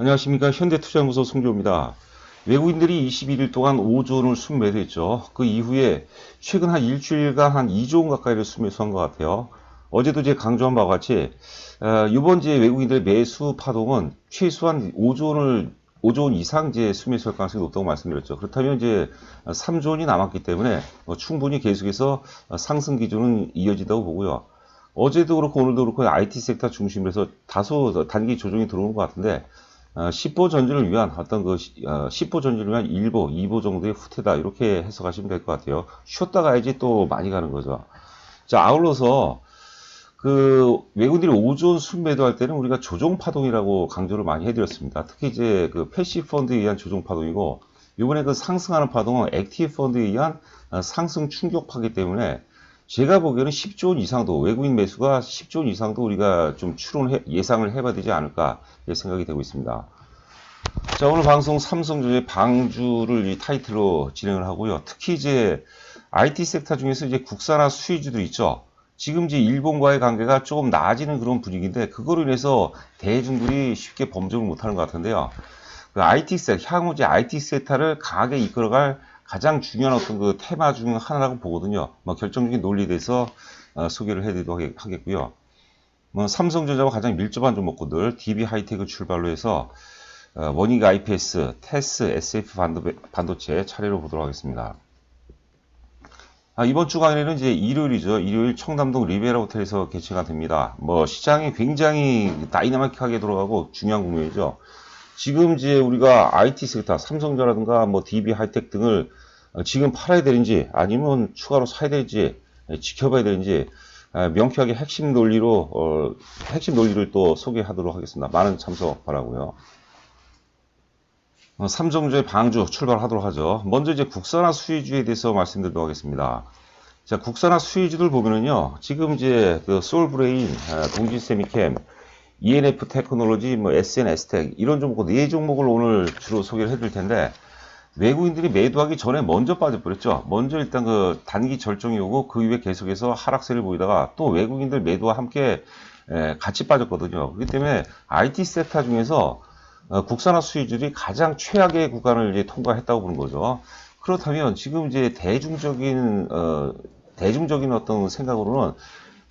안녕하십니까. 현대투자연구소 송조입니다. 외국인들이 21일 동안 5조 원을 순매도했죠. 그 이후에 최근 한 일주일간 한 2조 원 가까이를 순매수한 것 같아요. 어제도 제가 강조한 바와 같이 이번 제 외국인들 매수 파동은 최소한 5조 원 이상 이제 순매수할 가능성이 높다고 말씀드렸죠. 그렇다면 이제 3조 원이 남았기 때문에 충분히 계속해서 상승 기조는 이어진다고 보고요. 어제도 그렇고 오늘도 그렇고 IT 섹터 중심으로 해서 다소 단기 조정이 들어오는 것 같은데 10보 전진을 위한 어떤 10보 전진을 위한 1보, 2보 정도의 후퇴다 이렇게 해석하시면 될 것 같아요. 쉬었다 가야지 또 많이 가는 거죠. 자, 아울러서 그 외국인들이 5조 원 순매도할 때는 우리가 조정 파동이라고 강조를 많이 해드렸습니다. 특히 이제 그 패시브 펀드에 의한 조정 파동이고 이번에 그 상승하는 파동은 액티브 펀드에 의한 상승 충격파이기 때문에 제가 보기에는 10조 원 이상도 외국인 매수가 10조 원 이상도 우리가 좀 예상을 해봐야 되지 않을까 생각이 되고 있습니다. 자, 오늘 방송 삼성전자 방주를 이 타이틀로 진행을 하고요. 특히 이제 IT 섹터 중에서 이제 국산화 수혜주들 있죠. 지금 이제 일본과의 관계가 조금 나아지는 그런 분위기인데 그거로 인해서 대중들이 쉽게 범접을 못하는 것 같은데요. 그 IT 섹터, 향후 이제 IT 섹터를 강하게 이끌어갈 가장 중요한 어떤 그 테마 중 하나라고 보거든요. 결정적인 논리에 대해서 소개를 해드리도록 하겠고요. 삼성전자와 가장 밀접한 종목군들, DB 하이테크 출발로 해서 원익 IPS, 테스, SF 반도체 차례로 보도록 하겠습니다. 이번 주 강의는 이제 일요일이죠. 일요일 청담동 리베라 호텔에서 개최가 됩니다. 시장이 굉장히 다이나믹하게 돌아가고 중요한 국면이죠. 지금 이제 우리가 IT 섹터, 삼성전자라든가 DB 하이텍 등을 지금 팔아야 되는지 아니면 추가로 사야 되는지 지켜봐야 되는지 명쾌하게 핵심 논리를 또 소개하도록 하겠습니다. 많은 참석 바라고요. 삼성전자의 방주 출발하도록 하죠. 먼저 이제 국산화 수혜주에 대해서 말씀드리도록 하겠습니다. 자, 국산화 수혜주들 보면은요, 지금 이제 그 솔브레인, 동진세미캠, ENF 테크놀로지, SNS텍 이런 종목 4종목을 오늘 주로 소개를 해드릴 텐데 외국인들이 매도하기 전에 먼저 빠져버렸죠. 먼저 일단 그 단기 절정이 오고 그 이후에 계속해서 하락세를 보이다가 또 외국인들 매도와 함께 같이 빠졌거든요. 그렇기 때문에 IT 섹터 중에서 국산화 수혜주들이 가장 최악의 구간을 이제 통과했다고 보는 거죠. 그렇다면 지금 이제 대중적인 어떤 생각으로는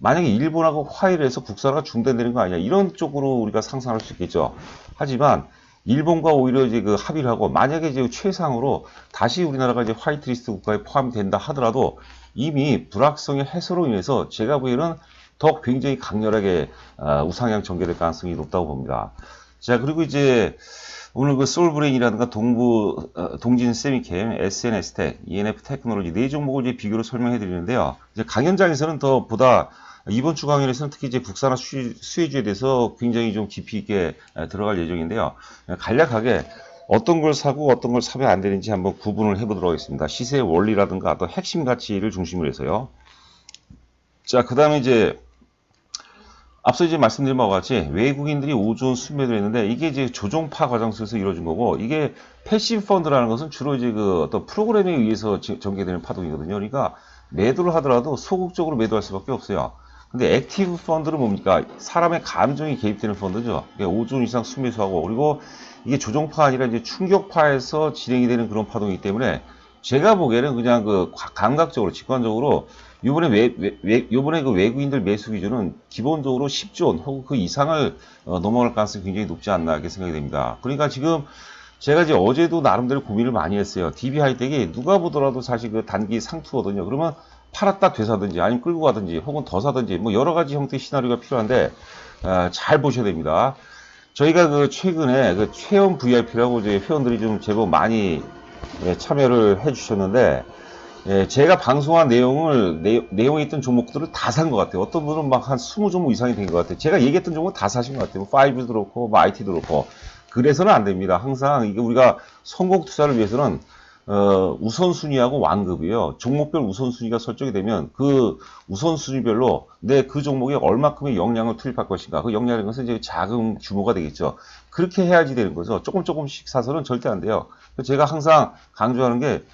만약에 일본하고 화해를 해서 국산화가 중단되는 거 아니냐 이런 쪽으로 우리가 상상할 수 있겠죠. 하지만 일본과 오히려 이제 그 합의를 하고 만약에 이제 최상으로 다시 우리나라가 이제 화이트리스트 국가에 포함된다 하더라도 이미 불확성의 해소로 인해서 제가 보기에는 더 굉장히 강렬하게 우상향 전개될 가능성이 높다고 봅니다. 자, 그리고 이제 오늘 그 솔브레인이라든가 동진 세미캠, SNS텍, ENF 테크놀로지 4종목을 이제 비교로 설명해 드리는데요. 이제 강연장에서는 더 보다 이번 주 강연에서는 특히 이제 국산화 수혜주에 대해서 굉장히 좀 깊이 있게 들어갈 예정인데요. 간략하게 어떤 걸 사고 어떤 걸 사면 안 되는지 한번 구분을 해보도록 하겠습니다. 시세의 원리라든가 또 핵심 가치를 중심으로 해서요. 자, 그 다음에 이제 앞서 이제 말씀드린 바와 같이 외국인들이 5조 원 순매도를 했는데 이게 이제 조종파 과정 속에서 이루어진 거고 이게 패시브 펀드라는 것은 주로 이제 그 어떤 프로그램에 의해서 전개되는 파동이거든요. 그러니까 매도를 하더라도 소극적으로 매도할 수밖에 없어요. 근데 액티브 펀드는 뭡니까? 사람의 감정이 개입되는 펀드죠. 그러니까 5조 원 이상 순매수하고 그리고 이게 조종파 아니라 이제 충격파에서 진행이 되는 그런 파동이기 때문에 제가 보기에는 그냥 그 감각적으로 직관적으로 요번에 그 외국인들 매수 기준은 기본적으로 10조 원 혹은 그 이상을 넘어갈 가능성이 굉장히 높지 않나 이렇게 생각이 됩니다. 그러니까 지금 제가 이제 어제도 나름대로 고민을 많이 했어요. DB 하이텍이 누가 보더라도 사실 그 단기 상투거든요. 그러면 팔았다 되사든지 아니면 끌고 가든지 혹은 더 사든지 여러 가지 형태의 시나리오가 필요한데 잘 보셔야 됩니다. 저희가 그 최근에 그 체험 VIP라고 이제 회원들이 좀 제법 많이 참여를 해주셨는데 제가 방송한 내용에 있던 종목들을 다 산 것 같아요. 어떤 분은 막 한 20종목 이상이 된 것 같아요. 제가 얘기했던 종목 다 사신 것 같아요. 5도 그렇고, IT도 그렇고. 그래서는 안 됩니다. 항상 이게 우리가 성공 투자를 위해서는, 우선순위하고 완급이에요. 종목별 우선순위가 설정이 되면 그 우선순위별로 그 종목에 얼마큼의 역량을 투입할 것인가. 그 역량이라는 것은 이제 자금 규모가 되겠죠. 그렇게 해야지 되는 거죠. 조금씩 사서는 절대 안 돼요. 제가 항상 강조하는 게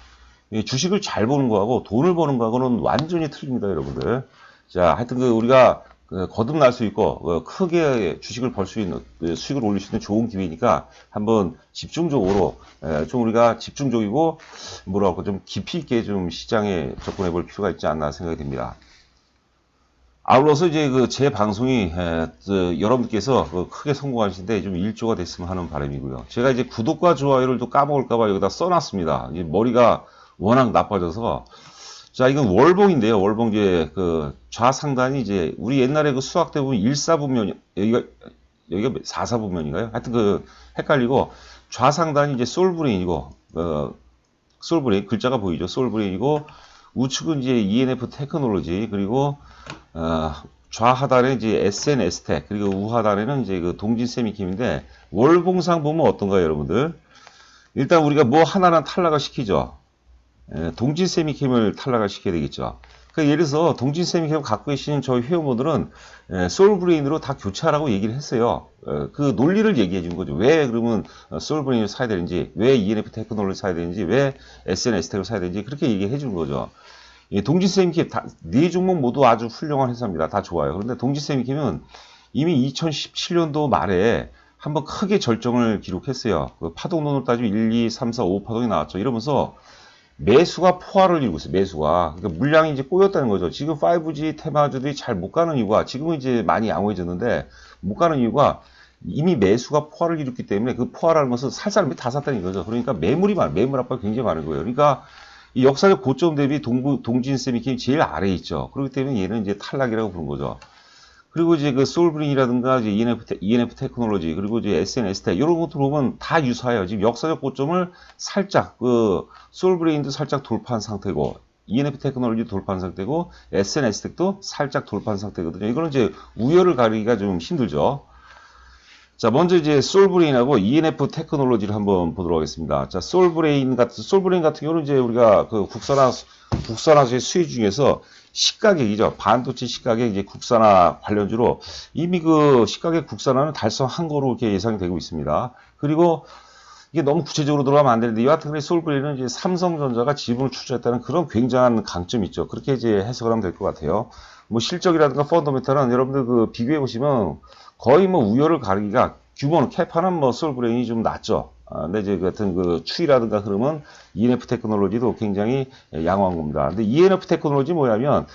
주식을 잘 보는 거하고 돈을 버는 거하고는 완전히 틀립니다, 여러분들. 자, 하여튼 우리가 거듭날 수 있고 크게 주식을 벌 수 있는 수익을 올릴 수 있는 좋은 기회니까 한번 집중적으로 좀 우리가 집중적이고 뭐라고 좀 깊이 있게 좀 시장에 접근해 볼 필요가 있지 않나 생각이 듭니다. 아울러서 이제 제 방송이 여러분께서 크게 성공하시는데 좀 일조가 됐으면 하는 바람이고요. 제가 이제 구독과 좋아요를 또 까먹을까봐 여기다 써놨습니다. 머리가 워낙 나빠져서. 자, 이건 월봉인데요. 월봉 이제 좌상단이 이제 우리 옛날에 수학 때 보면 1사분면 여기가 4사분면인가요? 하여튼 헷갈리고 좌상단이 이제 솔브레인이고 솔브레인 글자가 보이죠. 솔브레인이고 우측은 이제 ENF 테크놀로지 그리고 좌하단에 이제 SNS텍 그리고 우하단에는 이제 동진 세미캠인데 월봉상 보면 어떤가요, 여러분들? 일단 우리가 뭐 하나는 탈락을 시키죠. 동진 세미캠을 탈락을 시켜야 되겠죠. 그러니까 예를 들어서 동진 세미캠을 갖고 계시는 저희 회원분들은 솔브레인으로 다 교체하라고 얘기를 했어요. 그 논리를 얘기해 준 거죠. 왜 그러면 솔브레인을 사야 되는지, 왜 ENF 테크놀로지를 사야 되는지, 왜 SNS텍을 사야 되는지 그렇게 얘기해 준 거죠. 동진 세미캠 네 종목 모두 아주 훌륭한 회사입니다. 다 좋아요. 그런데 동진 세미캠은 이미 2017년도 말에 한번 크게 절정을 기록했어요. 파동론으로 따지면 1, 2, 3, 4, 5 파동이 나왔죠. 이러면서 매수가 포화를 이루고 있어요. 매수가. 그러니까 물량이 이제 꼬였다는 거죠. 지금 5G 테마주들이 잘 못 가는 이유가 지금은 이제 많이 양호해졌는데 못 가는 이유가 이미 매수가 포화를 이뤘기 때문에 그 포화라는 것은 살 사람이 다 샀다는 거죠. 그러니까 매물 압박이 굉장히 많은 거예요. 그러니까 이 역사적 고점 대비 동진 세미캠이 제일 아래에 있죠. 그렇기 때문에 얘는 이제 탈락이라고 부른 거죠. 그리고 이제 솔브링이라든가 이제 ENF 테크놀로지 그리고 이제 SNS텍 이런 것들 보면 다 유사해요. 지금 역사적 고점을 살짝 솔브레인도 살짝 돌파한 상태고 ENF 테크놀로지 돌파한 상태고 SNS텍도 살짝 돌파한 상태거든요. 이거는 이제 우열을 가리기가 좀 힘들죠. 자, 먼저 이제 솔브레인하고 ENF 테크놀로지를 한번 보도록 하겠습니다. 자, 솔브레인 같은 경우는 이제 우리가 국산화재 수혜 중에서 시가격이죠. 반도체 시가격 이제 국산화 관련주로 이미 시가격 국산화는 달성한 거로 이렇게 예상이 되고 있습니다. 그리고 이게 너무 구체적으로 들어가면 안 되는데 여하튼 솔브레인은 이제 삼성전자가 지분을 출자했다는 그런 굉장한 강점이 있죠. 그렇게 이제 해석을 하면 될 것 같아요. 뭐 실적이라든가 펀더멘탈은 여러분들 비교해 보시면 거의 뭐 우열을 가리기가 규모는 캐파는 뭐 솔브레인이 좀 낮죠. 근데 이제 같은 추이라든가 흐름은 ENF 테크놀로지도 굉장히 양호한 겁니다. 근데 ENF 테크놀로지 뭐냐면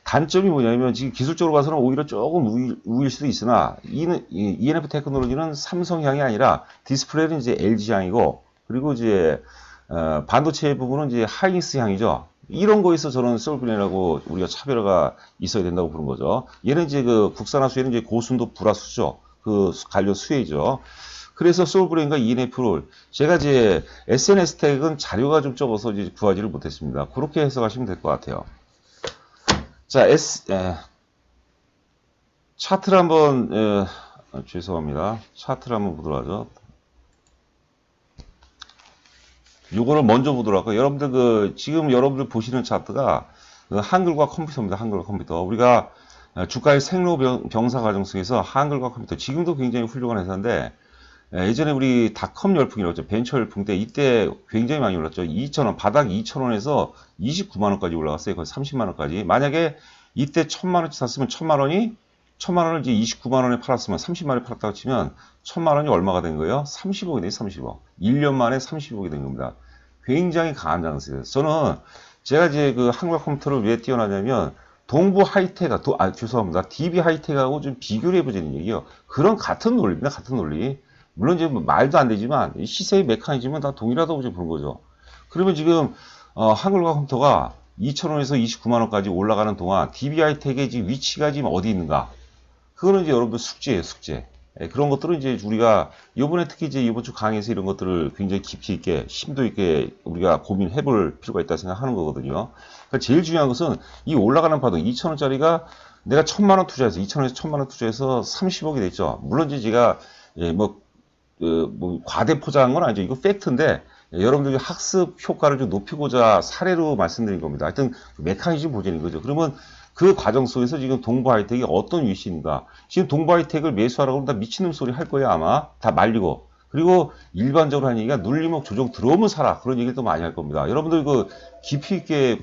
단점이 뭐냐면 지금 기술적으로 봐서는 오히려 조금 우일 수도 있으나 ENF 테크놀로지는 삼성향이 아니라 디스플레이는 이제 LG향이고 그리고 이제 반도체 부분은 이제 하이닉스향이죠. 이런 거에서 저는 솔브레인하고 우리가 차별화가 있어야 된다고 보는 거죠. 얘는 이제 국산화 수혜는 이제 고순도 불화수죠. 관련 수혜죠. 그래서 솔브레인과 ENF를 제가 이제 SNS텍은 자료가 좀 적어서 이제 구하지를 못했습니다. 그렇게 해석하시면 될 것 같아요. 자, 차트를 한번 죄송합니다. 차트를 한번 보도록 하죠. 요거를 먼저 보도록 할까요? 여러분들 지금 여러분들 보시는 차트가 한글과 컴퓨터입니다. 한글과 컴퓨터. 우리가 주가의 생로병사 과정 속에서 한글과 컴퓨터 지금도 굉장히 훌륭한 회사인데 예전에 우리 닷컴 열풍이라고 벤처 열풍 때 이때 굉장히 많이 올랐죠. 2,000원 바닥 2,000원에서 29만원까지 올라갔어요. 거의 30만원까지. 만약에 이때 1,000만원치 샀으면 1,000만원을 이제 29만원에 팔았으면 30만원에 팔았다고 치면 1,000만원이 얼마가 된 거예요? 30억이 돼요. 30억. 1년 만에 30억이 된 겁니다. 굉장히 강한 장세예요. 저는 제가 이제 한국화 컴퓨터를 왜 뛰어나냐면 동부 하이텍, 죄송합니다. DB 하이텍하고 좀 비교를 해보자는 얘기예요. 그런 같은 논리입니다. 같은 논리. 물론 이제 말도 안 되지만 시세의 메커니즘은 다 동일하다고 보는 거죠. 그러면 지금 한글과 컴퓨터가 2,000원에서 29만원까지 올라가는 동안 DB 하이텍의 지금 위치가 지금 어디 있는가? 그거는 이제 여러분들 숙제예요, 숙제. 그런 것들은 이제 우리가 이번에 특히 이제 이번 주 강의에서 이런 것들을 굉장히 깊이 있게 심도 있게 우리가 고민해 볼 필요가 있다 생각하는 거거든요. 그러니까 제일 중요한 것은 이 올라가는 파동 2,000원짜리가 내가 1,000만원 투자해서 2,000원에서 1,000만원 투자해서 30억이 됐죠. 물론 이제 제가 뭐 과대 포장한 건 아니죠. 이거 팩트인데 여러분들이 학습 효과를 좀 높이고자 사례로 말씀드린 겁니다. 하여튼 메커니즘 보자는 거죠. 그러면 그 과정 속에서 지금 동부 하이텍이 어떤 위치인가? 지금 동부 하이텍을 매수하라고 하면 다 미친놈 소리 할 거예요, 아마. 다 말리고. 그리고 일반적으로 하는 얘기가 눌림목 조정 들어오면 사라. 그런 얘기를 또 많이 할 겁니다. 여러분들 깊이 있게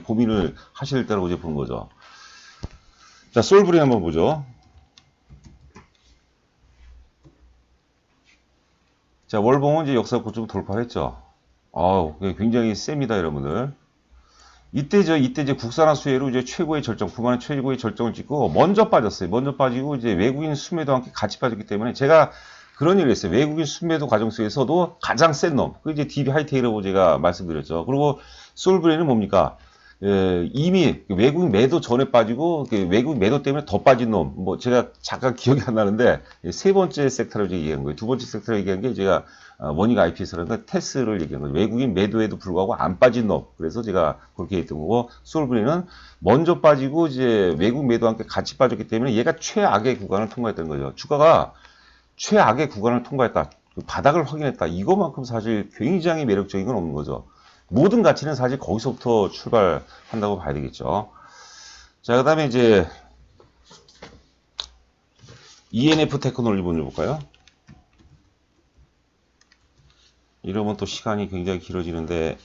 고민을 하실 때라고 이제 보는 거죠. 자, 솔브레인 한번 보죠. 자, 월봉은 이제 역사 고점 돌파했죠. 아우, 굉장히 셉니다, 여러분들. 이때 이제 국산화 수혜로 이제 최고의 절정, 9만원 최고의 절정을 찍고 먼저 빠졌어요. 먼저 빠지고 이제 외국인 순매도 함께 같이 빠졌기 때문에 제가 그런 얘기를 했어요. 외국인 순매도 과정 속에서도 가장 센 놈. 그 이제 DB 하이테이라고 제가 말씀드렸죠. 그리고 솔브레인은 뭡니까? 이미 외국인 매도 전에 빠지고 외국인 매도 때문에 더 빠진 놈. 뭐 제가 잠깐 기억이 안 나는데 세 번째 섹터를 얘기한 거예요. 두 번째 섹터를 얘기한 게 제가 원익 IPS라는 테스를 얘기한 거예요. 외국인 매도에도 불구하고 안 빠진 놈. 그래서 제가 그렇게 했던 거고 솔브레인은 먼저 빠지고 이제 외국 매도와 함께 같이 빠졌기 때문에 얘가 최악의 구간을 통과했던 거죠. 주가가 최악의 구간을 통과했다. 그 바닥을 확인했다. 이것만큼 사실 굉장히 매력적인 건 없는 거죠. 모든 가치는 사실 거기서부터 출발한다고 봐야 되겠죠. 자, 그 다음에 이제 ENF 테크놀로지 먼저 볼까요? 이러면 또 시간이 굉장히 길어지는데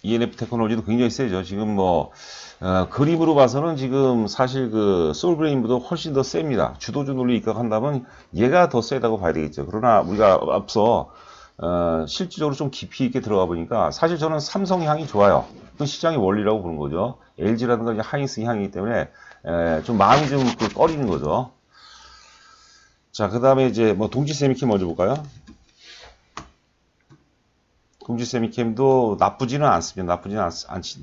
ENF 테크놀로지도 굉장히 세죠. 지금 뭐 그림으로 봐서는 지금 사실 그 솔브레인보다 훨씬 더 셉니다. 주도주 논리 입각한다면 얘가 더 세다고 봐야 되겠죠. 그러나 우리가 앞서 실질적으로 좀 깊이 있게 들어가 보니까 사실 저는 삼성 향이 좋아요. 그 시장의 원리라고 보는 거죠. LG라든가 이제 하이닉스 향이기 때문에 좀 마음이 좀 꺼리는 거죠. 자, 그 다음에 이제 뭐 동지 세미캠 먼저 볼까요? 동지 세미캠도 나쁘지는 않습니다.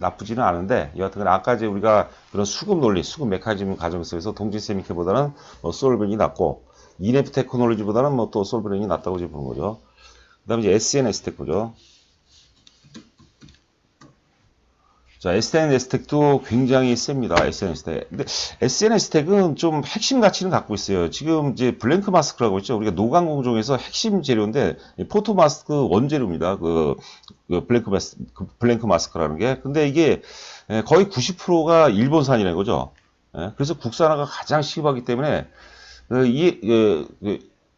나쁘지는 않은데 여하튼 아까 이제 우리가 그런 수급 논리, 수급 메커니즘 과정 속에서 동지 세미캠보다는 뭐 솔브레인이 낫고 ENF 테크놀로지보다는 뭐 또 솔브레인이 낫다고 이제 보는 거죠. 그 다음에 이제 SNS텍 보죠. 자, SNS텍도 굉장히 셉니다. SNS텍. 근데 SNS텍은 좀 핵심 가치는 갖고 있어요. 지금 이제 블랭크 마스크라고 있죠. 우리가 노광 공정에서 핵심 재료인데, 포토 마스크 원재료입니다. 블랭크 마스크라는 게. 근데 이게 거의 90%가 일본산이라는 거죠. 그래서 국산화가 가장 심하기 때문에,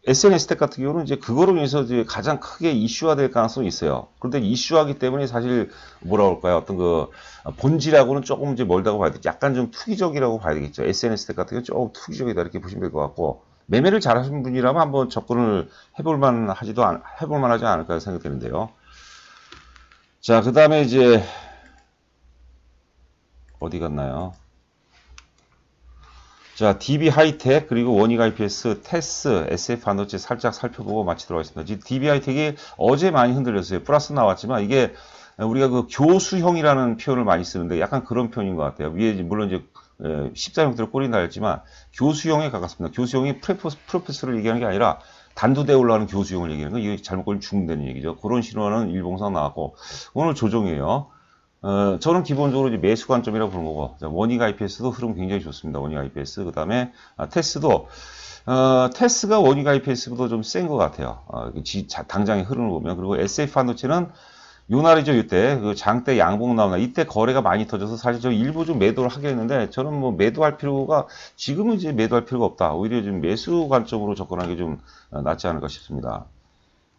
SNS텍 같은 경우는 이제 그거로 인해서 이제 가장 크게 이슈화 될 가능성이 있어요. 그런데 이슈화기 때문에 사실 뭐라 그럴까요? 어떤 그 본질하고는 조금 이제 멀다고 봐야 되겠죠. 약간 좀 투기적이라고 봐야 되겠죠. SNS텍 같은 경우는 조금 투기적이다 이렇게 보시면 될 것 같고 매매를 잘하시는 분이라면 한번 접근을 해볼만 하지 않을까 생각되는데요. 자, 그 다음에 이제 어디 갔나요? 자, DB 하이텍, 그리고 원익 IPS, 테스, SF 반도체 살짝 살펴보고 마치도록 하겠습니다. DB 하이텍이 어제 많이 흔들렸어요. 플러스 나왔지만 이게 우리가 그 교수형이라는 표현을 많이 쓰는데 약간 그런 표현인 것 같아요. 위에 물론 이제 십자 형태로 꼬리 달렸지만 교수형에 가깝습니다. 교수형이 프로페서를 얘기하는 게 아니라 단두대에 올라가는 교수형을 얘기하는 거 이게 잘못 걸리면 죽는다는 얘기죠. 그런 신호는 일봉상 나왔고 오늘 조정이에요. 저는 기본적으로 이제 매수 관점이라고 보는 거고, 원익 IPS도 흐름 굉장히 좋습니다. 원익 IPS. 그 다음에, 테스도, 테스가 원익 IPS보다 좀 센 것 같아요. 당장의 흐름을 보면. 그리고 SF 반도체는 요 날이죠, 이때. 그 장대 양봉 나오나. 이때 거래가 많이 터져서 사실 저 일부 좀 매도를 하게 했는데, 저는 뭐 매도할 필요가, 지금은 이제 매도할 필요가 없다. 오히려 좀 매수 관점으로 접근하기 좀 낫지 않을까 싶습니다.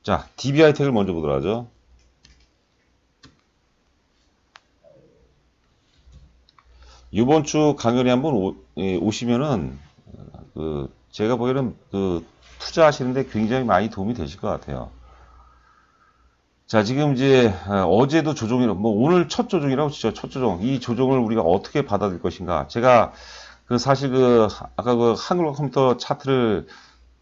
자, DB하이텍을 먼저 보도록 하죠. 이번 주 강연에 한번 오시면은 제가 보기에는 투자하시는데 굉장히 많이 도움이 되실 것 같아요. 자, 지금 이제 어제도 조정이라 뭐 오늘 첫 조정이라고 치죠. 첫 조정. 이 조정을 우리가 어떻게 받아들일 것인가? 제가 사실 아까 한글 컴퓨터 차트를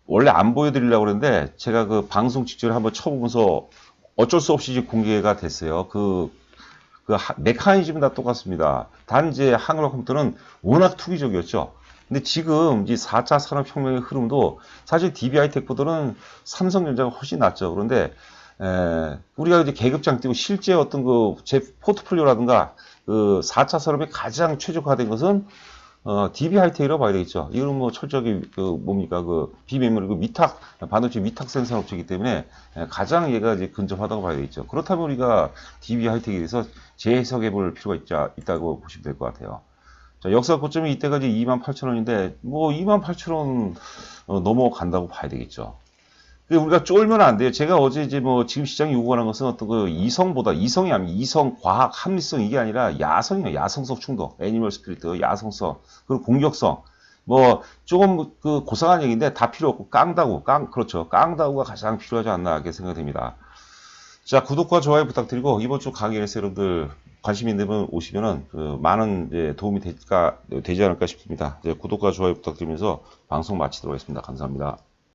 원래 안 보여드리려고 그랬는데 제가 방송 직전에 한번 쳐보면서 어쩔 수 없이 공개가 됐어요. 메커니즘은 다 똑같습니다. 단 이제 한글 컴퓨터는 워낙 투기적이었죠. 근데 지금 이 4차 산업혁명의 흐름도 사실 DB하이텍보다는 삼성전자가 훨씬 낫죠. 그런데 우리가 이제 계급장 띄고 실제 어떤 제 포트폴리오라든가 4차 산업에 가장 최적화된 것은 DB하이텍이라고 봐야 되겠죠. 이거는 뭐 철저하게 뭡니까 비메모리 위탁 반도체 위탁 생산 업체이기 때문에 가장 얘가 이제 근접하다고 봐야 되겠죠. 그렇다면 우리가 DB하이텍에 대해서 재해석해 볼 필요가 있다고 보시면 될 것 같아요. 자, 역사 고점이 이때까지 28,000원인데 뭐 28,000원 넘어간다고 봐야 되겠죠. 근데 우리가 쫄면 안 돼요. 제가 어제 이제 뭐 지금 시장이 요구하는 것은 어떤 그 이성보다 이성이 아니면 이성, 과학, 합리성 이게 아니라 야성이에요. 야성성 충동, 애니멀 스피리트, 야성성, 그리고 공격성. 뭐 조금 그 고상한 얘기인데 다 필요 없고 깡다구, 그렇죠. 깡다구가 가장 필요하지 않나 이렇게 생각됩니다. 자, 구독과 좋아요 부탁드리고 이번 주 강의에서 여러분들 관심 있는 분 오시면은 그 많은 이제 도움이 되지 않을까 싶습니다. 이제 구독과 좋아요 부탁드리면서 방송 마치도록 하겠습니다. 감사합니다.